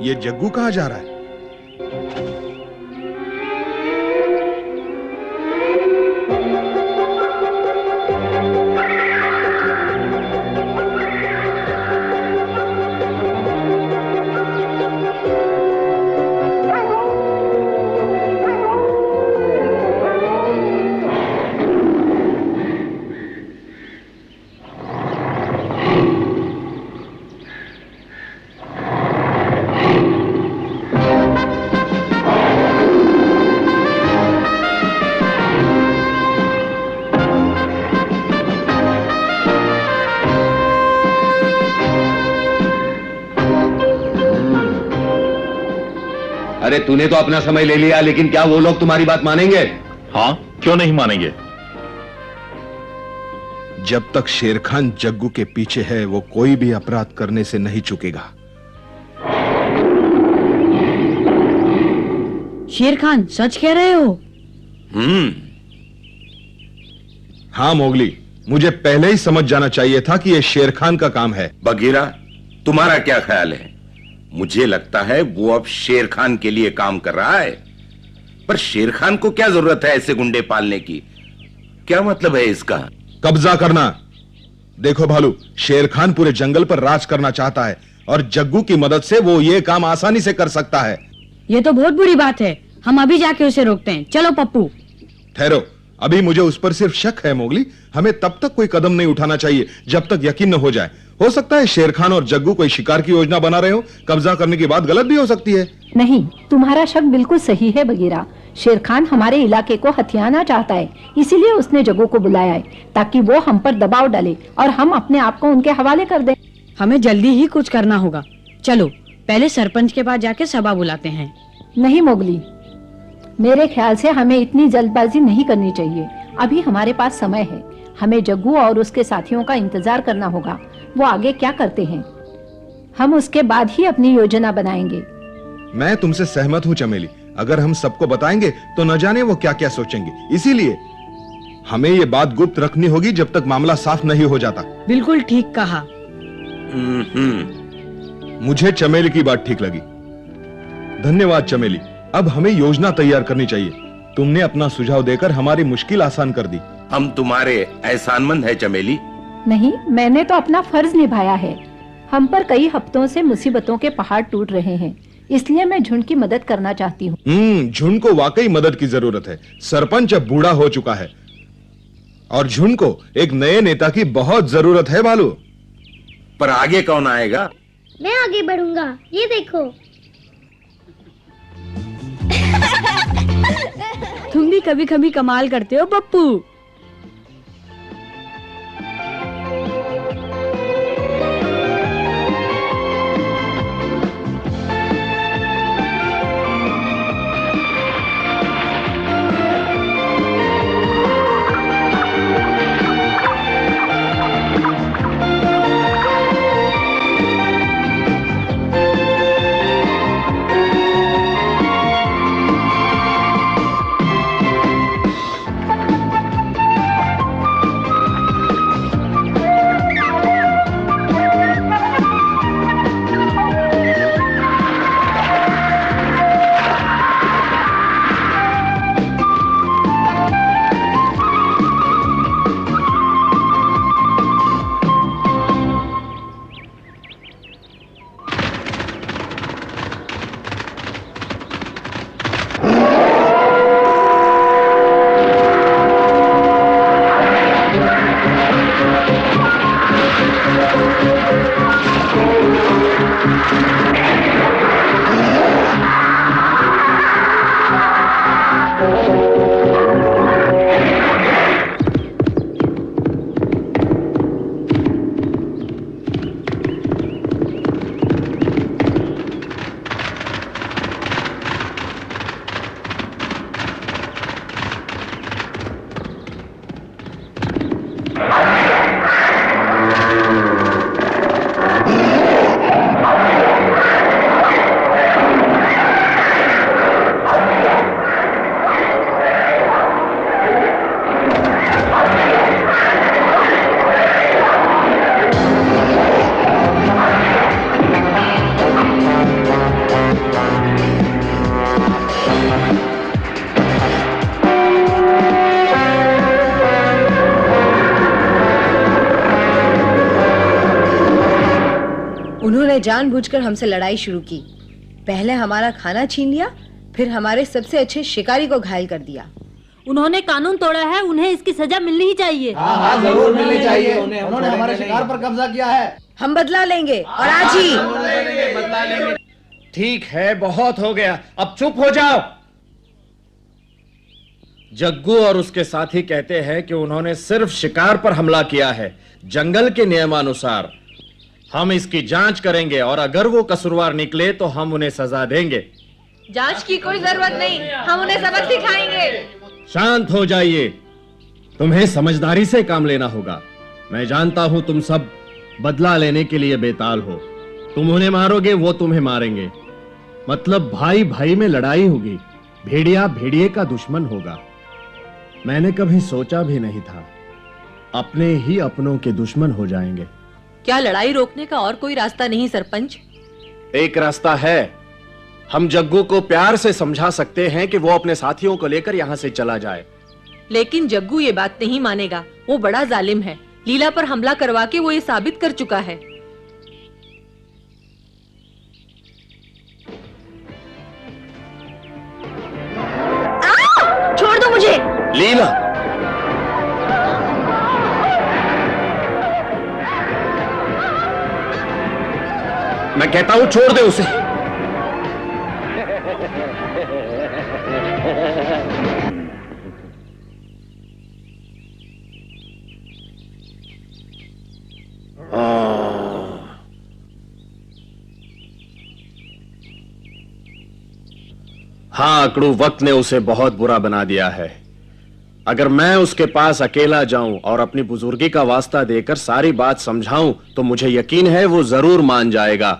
ये जग्गू कहाँ जा रहा है? अरे तूने तो अपना समय ले लिया, लेकिन क्या वो लोग तुम्हारी बात मानेंगे? हाँ, क्यों नहीं मानेंगे? जब तक शेर खान जग्गू के पीछे है, वो कोई भी अपराध करने से नहीं चूकेगा। शेर खान सच कह रहे हो? हाँ मोगली, मुझे पहले ही समझ जाना चाहिए था कि यह शेर खान का काम है। बगीरा, तुम्हारा क्या ख्याल है? मुझे लगता है वो अब शेर खान के लिए काम कर रहा है। पर शेर खान को क्या जरूरत है ऐसे गुंडे पालने की? क्या मतलब है इसका? कब्जा करना। देखो भालू, शेर खान पूरे जंगल पर राज करना चाहता है और जग्गू की मदद से वो ये काम आसानी से कर सकता है। ये तो बहुत बुरी बात है। हम अभी जाके उसे रोकते हैं। चलो पप्पू। ठहरो, अभी मुझे उस पर सिर्फ शक है मोगली। हमें तब तक कोई कदम नहीं उठाना चाहिए जब तक यकीन न हो जाए। हो सकता है शेर खान और जग्गू कोई शिकार की योजना बना रहे हो। कब्जा करने की बात गलत भी हो सकती है। नहीं, तुम्हारा शक बिल्कुल सही है बगीरा। शेर खान हमारे इलाके को हथियाना चाहता है, इसीलिए उसने जग्गू को बुलाया है ताकि वो हम पर दबाव डाले और हम अपने आप को उनके हवाले कर दें। हमें जल्दी ही कुछ करना होगा। चलो पहले सरपंच के पास जाके सभा बुलाते हैं। नहीं मोगली, मेरे ख्याल से हमें इतनी जल्दबाजी नहीं करनी चाहिए। अभी हमारे पास समय है। हमें जग्गू और उसके साथियों का इंतजार करना होगा। वो आगे क्या करते हैं, हम उसके बाद ही अपनी योजना बनाएंगे। मैं तुमसे सहमत हूँ चमेली। अगर हम सबको बताएंगे तो न जाने वो क्या क्या सोचेंगे। इसीलिए हमें ये बात गुप्त रखनी होगी जब तक मामला साफ नहीं हो जाता। बिल्कुल ठीक कहा। मुझे चमेली की बात ठीक लगी। धन्यवाद चमेली। अब हमें योजना तैयार करनी चाहिए। तुमने अपना सुझाव देकर हमारी मुश्किल आसान कर दी। हम तुम्हारे एहसानमंद है चमेली। नहीं, मैंने तो अपना फर्ज निभाया है। हम पर कई हफ्तों से मुसीबतों के पहाड़ टूट रहे हैं, इसलिए मैं झुंड की मदद करना चाहती हूँ। झुंड को वाकई मदद की जरूरत है। सरपंच अब बूढ़ा हो चुका है और झुंड को एक नए नेता की बहुत जरूरत है भालू। पर आगे कौन आएगा? मैं आगे बढ़ूंगा, ये देखो। तुम भी कभी कभी कमाल करते हो पप्पू। उन्होंने जानबूझकर हमसे लड़ाई शुरू की। पहले हमारा खाना छीन लिया, फिर हमारे सबसे अच्छे शिकारी को घायल कर दिया। उन्होंने कानून तोड़ा है, उन्हें इसकी सजा मिलनी ही चाहिए। हाँ, जरूर मिलनी चाहिए। उन्होंने हमारे शिकार पर कब्जा किया है। हम बदला लेंगे और आज ही। ठीक है, बहुत हो गया, अब चुप हो जाओ। जग्गू और उसके साथी कहते हैं कि उन्होंने सिर्फ शिकार पर हमला किया है, जंगल के नियमानुसार। हम इसकी जांच करेंगे और अगर वो कसूरवार निकले तो हम उन्हें सजा देंगे। जांच की कोई जरूरत नहीं, हम उन्हें सबक सिखाएंगे। शांत हो जाइए, तुम्हें समझदारी से काम लेना होगा। मैं जानता हूं तुम सब बदला लेने के लिए बेताल हो। तुम उन्हें मारोगे, वो तुम्हें मारेंगे। मतलब भाई भाई में लड़ाई होगी, भेड़िया भेड़िए का दुश्मन होगा। मैंने कभी सोचा भी नहीं था अपने ही अपनों के दुश्मन हो जाएंगे। क्या लड़ाई रोकने का और कोई रास्ता नहीं सरपंच? एक रास्ता है। हम जग्गू को प्यार से समझा सकते हैं कि वो अपने साथियों को लेकर यहाँ से चला जाए। लेकिन जग्गू ये बात नहीं मानेगा, वो बड़ा जालिम है। लीला पर हमला करवा के वो ये साबित कर चुका है। छोड़ दो मुझे। लीला, मैं कहता हूं छोड़ दे उसे। हाँ अकड़ू, वक्त ने उसे बहुत बुरा बना दिया है। अगर मैं उसके पास अकेला जाऊं और अपनी बुजुर्गी का वास्ता देकर सारी बात समझाऊं तो मुझे यकीन है वो जरूर मान जाएगा।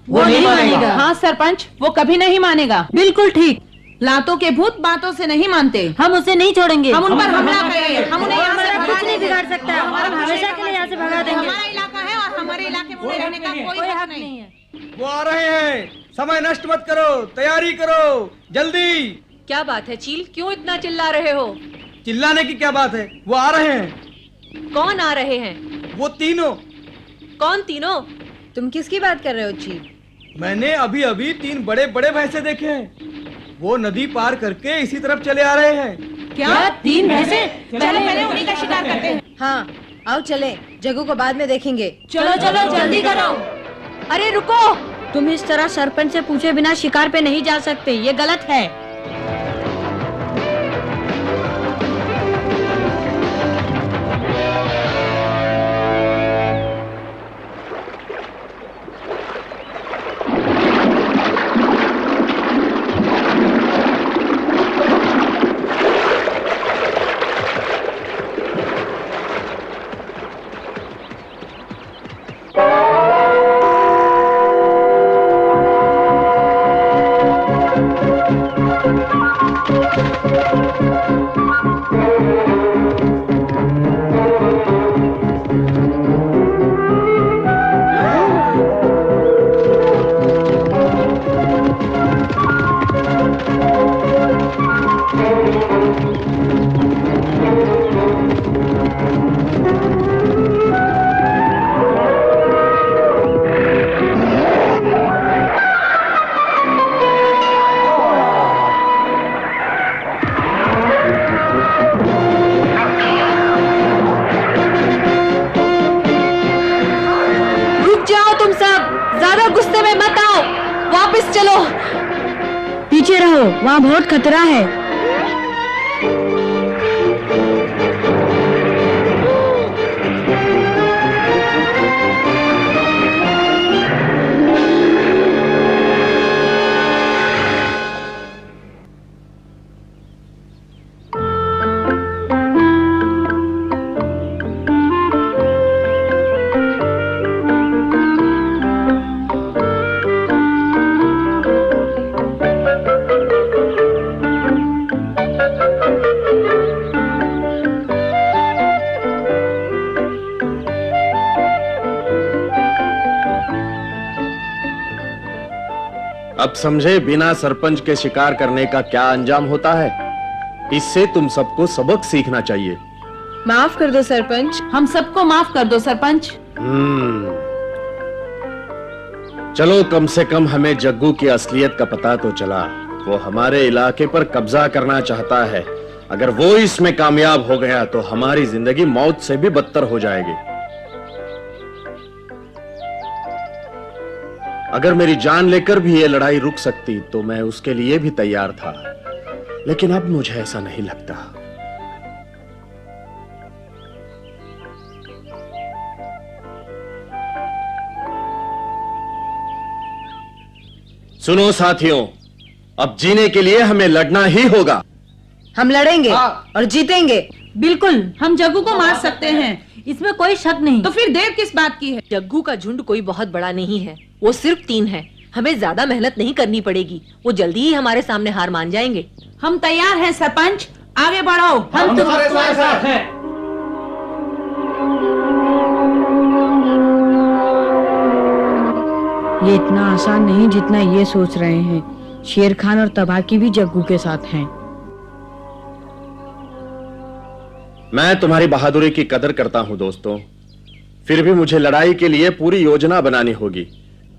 वो नहीं मानेगा। हाँ सरपंच, वो कभी नहीं मानेगा। बिल्कुल ठीक। लातों के भूत बातों से नहीं मानते। हम उसे नहीं छोड़ेंगे। हम उन पर हमला करेंगे। हम उन्हें यहाँ से कुछ नहीं बिगाड़ सकता है। हम हमेशा के लिए यहाँ से भगा देंगे। हमारा इलाका है और हमारे इलाके में रहने का कोई हक नहीं है। वो आ रहे हैं, समय नष्ट मत करो, तैयारी करो, जल्दी। क्या बात है चील, क्यों इतना चिल्ला रहे हो? चिल्लाने की क्या बात है, वो आ रहे हैं। कौन आ रहे हैं? वो तीनों। कौन तीनों? तुम किसकी बात कर रहे हो चील? मैंने अभी अभी 3 बड़े बड़े भैंसे देखे हैं। वो नदी पार करके इसी तरफ चले आ रहे हैं। क्या 3 भैंसे? चलो पहले उन्हीं का शिकार करते हैं। हाँ आओ चले, जग्गू को बाद में देखेंगे। चलो चलो जल्दी करो। अरे रुको, तुम इस तरह सरपंच से पूछे बिना शिकार पे नहीं जा सकते, ये गलत है। पीछे रहो, वहाँ बहुत खतरा है। अब समझे बिना सरपंच के शिकार करने का क्या अंजाम होता है। इससे तुम सबको सबक सीखना चाहिए। माफ कर दो सरपंच। हम सबको माफ कर दो सरपंच। चलो कम से कम हमें जग्गू की असलियत का पता तो चला। वो हमारे इलाके पर कब्जा करना चाहता है। अगर वो इसमें कामयाब हो गया तो हमारी जिंदगी मौत से भी बदतर हो जाएगी। अगर मेरी जान लेकर भी ये लड़ाई रुक सकती तो मैं उसके लिए भी तैयार था, लेकिन अब मुझे ऐसा नहीं लगता। सुनो साथियों, अब जीने के लिए हमें लड़ना ही होगा। हम लड़ेंगे और जीतेंगे। बिल्कुल, हम जग्गू को मार सकते हैं, इसमें कोई शक नहीं। तो फिर देर किस बात की है? जग्गू का झुंड कोई बहुत बड़ा नहीं है, वो सिर्फ 3 है। हमें ज्यादा मेहनत नहीं करनी पड़ेगी, वो जल्दी ही हमारे सामने हार मान जाएंगे। हम तैयार हैं सरपंच, आगे बढ़ो। हम तुम्हारे साथ हैं। ये इतना आसान नहीं जितना ये सोच रहे हैं। शेर खान और तबाकी भी जग्गू के साथ हैं। मैं तुम्हारी बहादुरी की कदर करता हूं दोस्तों, फिर भी मुझे लड़ाई के लिए पूरी योजना बनानी होगी।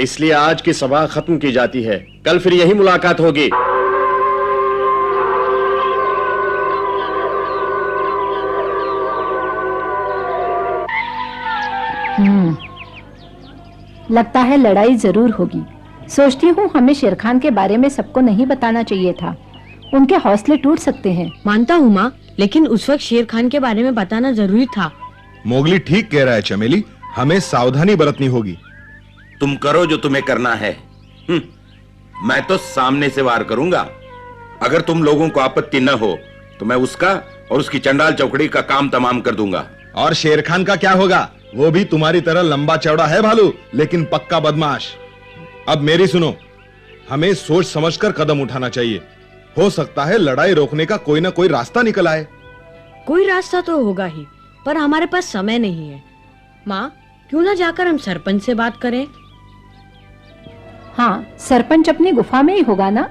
इसलिए आज की सभा खत्म की जाती है, कल फिर यही मुलाकात होगी। लगता है लड़ाई जरूर होगी। सोचती हूँ हमें शेर खान के बारे में सबको नहीं बताना चाहिए था, उनके हौसले टूट सकते हैं। मानता हूँ माँ, लेकिन उस वक्त शेर खान के बारे में बताना जरूरी था। मोगली ठीक कह रहा है चमेली, हमें सावधानी बरतनी होगी। तुम करो जो तुम्हें करना है। मैं तो सामने से वार करूंगा। अगर तुम लोगों को आपत्ति न हो तो मैं उसका और उसकी चंडाल चौकड़ी का काम तमाम कर दूंगा। और शेर खान का क्या होगा? वो भी तुम्हारी तरह लंबा चौड़ा है भालू, लेकिन पक्का बदमाश। अब मेरी सुनो, हमें सोच समझकर कदम उठाना चाहिए। हो सकता है लड़ाई रोकने का कोई ना कोई रास्ता निकल आए। कोई रास्ता तो होगा ही, पर हमारे पास समय नहीं है। माँ, क्यों ना जाकर हम सरपंच से बात करें? हाँ, सरपंच अपनी गुफा में ही होगा ना।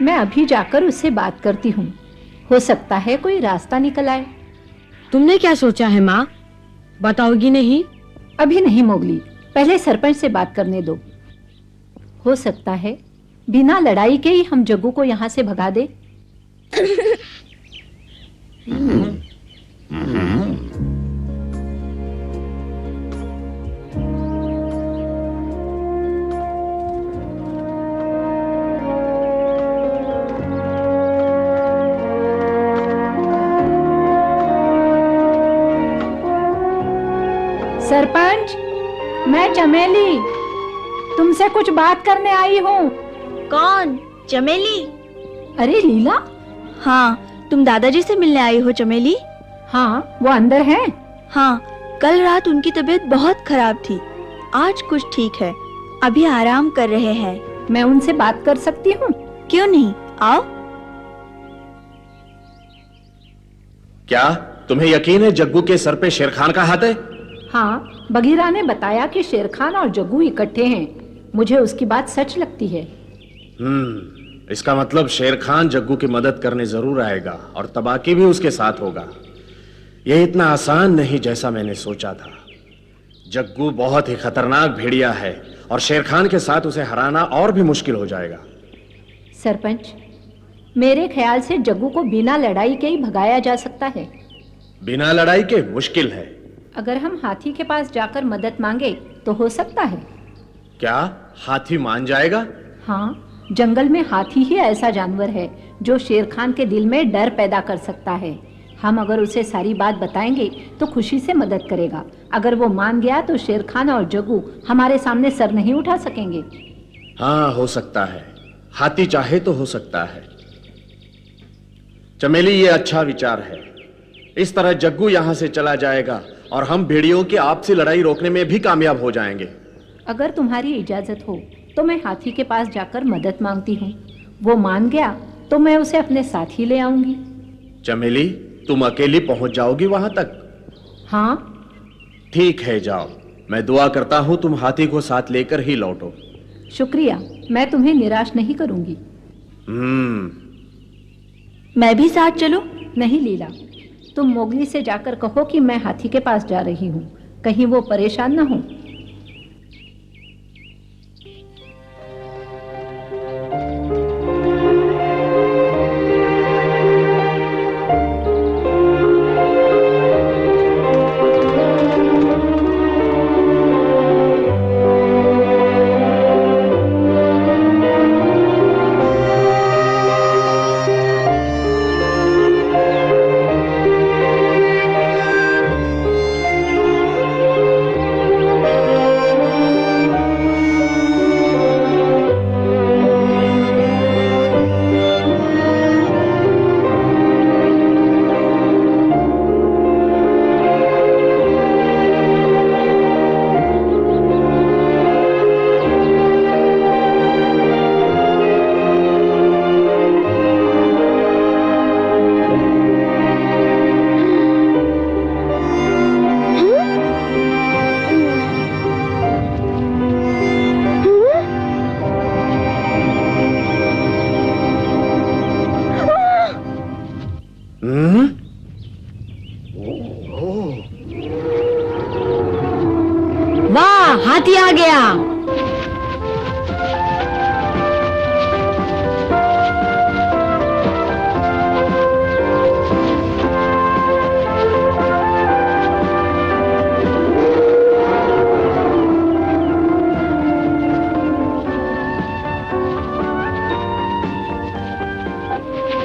मैं अभी जाकर उससे बात करती हूँ, हो सकता है कोई रास्ता निकल आए। तुमने क्या सोचा है माँ, बताओगी नहीं? अभी नहीं मोगली, पहले सरपंच से बात करने दो। हो सकता है बिना लड़ाई के ही हम जग्गू को यहाँ से भगा दे। सरपंच, मैं चमेली तुमसे कुछ बात करने आई हूँ। कौन? चमेली? अरे लीला। हाँ, तुम दादाजी से मिलने आई हो चमेली? हाँ, वो अंदर हैं। हाँ, कल रात उनकी तबीयत बहुत खराब थी, आज कुछ ठीक है, अभी आराम कर रहे हैं। मैं उनसे बात कर सकती हूँ? क्यों नहीं, आओ। क्या तुम्हें यकीन है जग्गू के सर पे शेर खान का हाथ है? हाँ, बगीरा ने बताया कि शेर खान और जग्गू इकट्ठे हैं। मुझे उसकी बात सच लगती है। इसका मतलब शेर खान जग्गू की मदद करने जरूर आएगा और तबाकी भी उसके साथ होगा। यह इतना आसान नहीं जैसा मैंने सोचा था। जग्गू बहुत ही खतरनाक भेड़िया है और शेर खान के साथ उसे हराना और भी मुश्किल हो जाएगा। सरपंच, मेरे ख्याल से जग्गू को बिना लड़ाई के ही भगाया जा सकता है। बिना लड़ाई के मुश्किल है। अगर हम हाथी के पास जाकर मदद मांगे तो हो सकता है। क्या हाथी मान जाएगा? हाँ, जंगल में हाथी ही ऐसा जानवर है जो शेर खान के दिल में डर पैदा कर सकता है। हम अगर उसे सारी बात बताएंगे तो खुशी से मदद करेगा। अगर वो मान गया तो शेर खान और जग्गू हमारे सामने सर नहीं उठा सकेंगे। हाँ, हो सकता है, हाथी चाहे तो हो सकता है। चमेली, ये अच्छा विचार है। इस तरह जग्गू यहां से चला जाएगा और हम भेड़ियों की आपसी लड़ाई रोकने में भी कामयाब हो जाएंगे। अगर तुम्हारी इजाजत हो तो मैं हाथी के पास जाकर मदद मांगती हूँ। वो मान गया तो मैं उसे अपने साथ ही ले आऊंगी। चमेली, तुम अकेली पहुंच जाओगी वहां तक? हाँ। ठीक है, जाओ। मैं दुआ करता हूँ तुम हाथी को साथ लेकर ही लौटो। शुक्रिया, मैं तुम्हें निराश नहीं करूंगी। मैं भी साथ चलूं? नहीं लीला, तुम मोगली से जाकर कहो कि मैं हाथी के पास जा रही हूँ, कहीं वो परेशान ना हो। हाथी आ गया।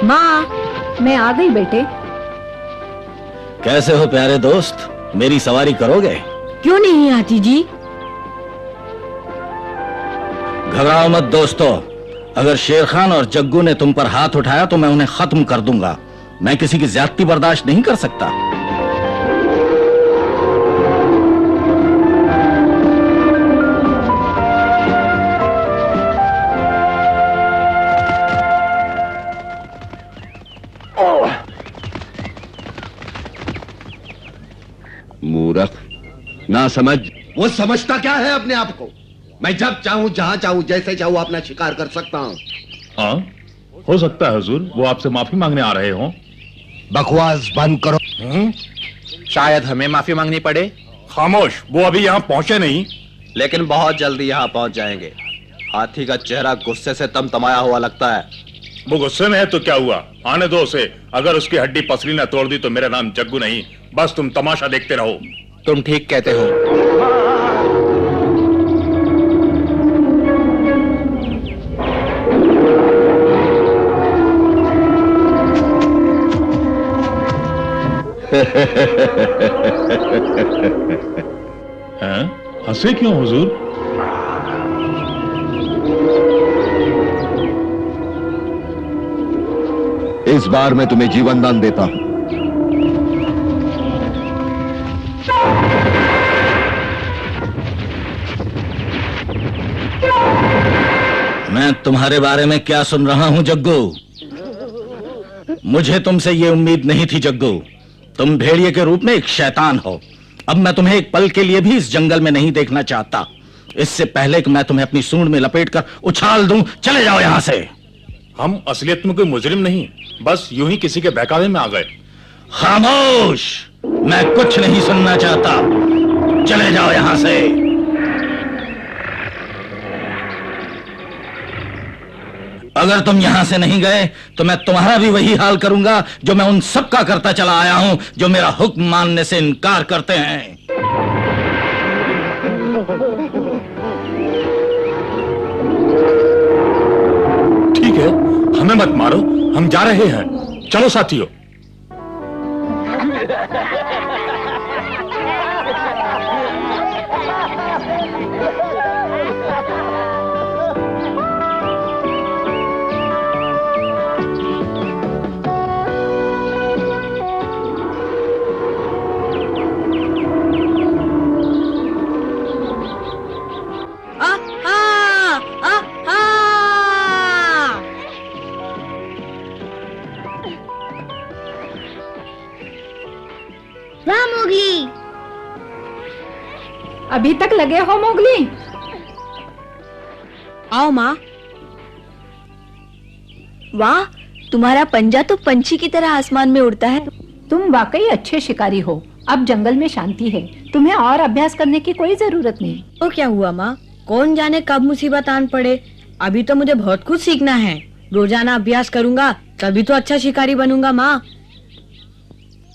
माँ, मैं आ गई बेटे। कैसे हो प्यारे दोस्त, मेरी सवारी करोगे? क्यों नहीं हाथी जी? घबराओ मत दोस्तों, अगर शेर खान और जग्गू ने तुम पर हाथ उठाया तो मैं उन्हें खत्म कर दूंगा। मैं किसी की ज्यादती बर्दाश्त नहीं कर सकता। मूर्ख, ना समझ। वो समझता क्या है अपने आप को? मैं जब चाहूं, जहां चाहूं, जैसे चाहूं अपना शिकार कर सकता हूं। हाँ, हो सकता है हुजूर वो आपसे माफी मांगने आ रहे हों। बकवास बंद करो। शायद हमें माफी मांगनी पड़े। खामोश, वो अभी यहाँ पहुंचे नहीं। लेकिन बहुत जल्दी यहाँ पहुंच जाएंगे। हाथी का चेहरा गुस्से से तमतमाया हुआ लगता है। वो गुस्से में है तो क्या हुआ, आने दो उसे। अगर उसकी हड्डी पसली न तोड़ दी तो मेरा नाम जग्गू नहीं, बस तुम तमाशा देखते रहो। तुम ठीक कहते हो। हैं? हंसे क्यों हुजूर? इस बार मैं तुम्हें जीवन दान देता हूं। मैं तुम्हारे बारे में क्या सुन रहा हूं जग्गू? मुझे तुमसे ये उम्मीद नहीं थी जग्गू। तुम भेड़िए के रूप में एक शैतान हो। अब मैं तुम्हें एक पल के लिए भी इस जंगल में नहीं देखना चाहता। इससे पहले कि मैं तुम्हें अपनी सूंड में लपेटकर उछाल दूं, चले जाओ यहां से। हम असलियत में कोई मुजरिम नहीं, बस यूं ही किसी के बहकावे में आ गए। खामोश, मैं कुछ नहीं सुनना चाहता। चले जाओ यहां से। अगर तुम यहां से नहीं गए तो मैं तुम्हारा भी वही हाल करूंगा जो मैं उन सब का करता चला आया हूं जो मेरा हुक्म मानने से इनकार करते हैं। ठीक है, हमें मत मारो, हम जा रहे हैं। चलो साथियों। वाह मोगली, अभी तक लगे हो मोगली? आओ माँ। वाह, तुम्हारा पंजा तो पंछी की तरह आसमान में उड़ता है। तुम वाकई अच्छे शिकारी हो। अब जंगल में शांति है, तुम्हें और अभ्यास करने की कोई जरूरत नहीं। तो क्या हुआ माँ, कौन जाने कब मुसीबत आन पड़े। अभी तो मुझे बहुत कुछ सीखना है। रोजाना अभ्यास करूंगा तभी तो अच्छा शिकारी बनूंगा माँ।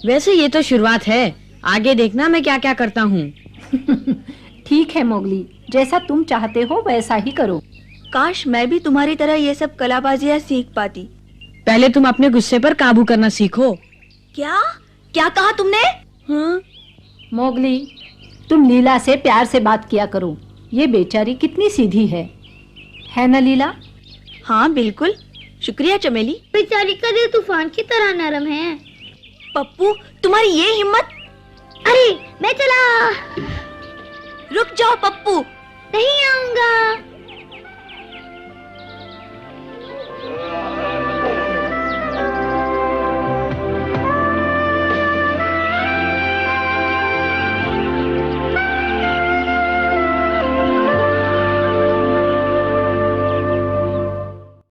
वैसे ये तो शुरुआत है, आगे देखना मैं क्या क्या करता हूँ। ठीक है मोगली, जैसा तुम चाहते हो वैसा ही करो। काश मैं भी तुम्हारी तरह ये सब कलाबाजियाँ सीख पाती। पहले तुम अपने गुस्से पर काबू करना सीखो। क्या क्या कहा तुमने? हाँ? मोगली, तुम लीला से प्यार से बात किया करो। ये बेचारी कितनी सीधी है ना लीला? हाँ बिल्कुल, शुक्रिया चमेली। बेचारी का दिल तूफान की तरह नरम है। पप्पू, तुम्हारी ये हिम्मत! अरे मैं चला। रुक जाओ पप्पू। नहीं आऊंगा।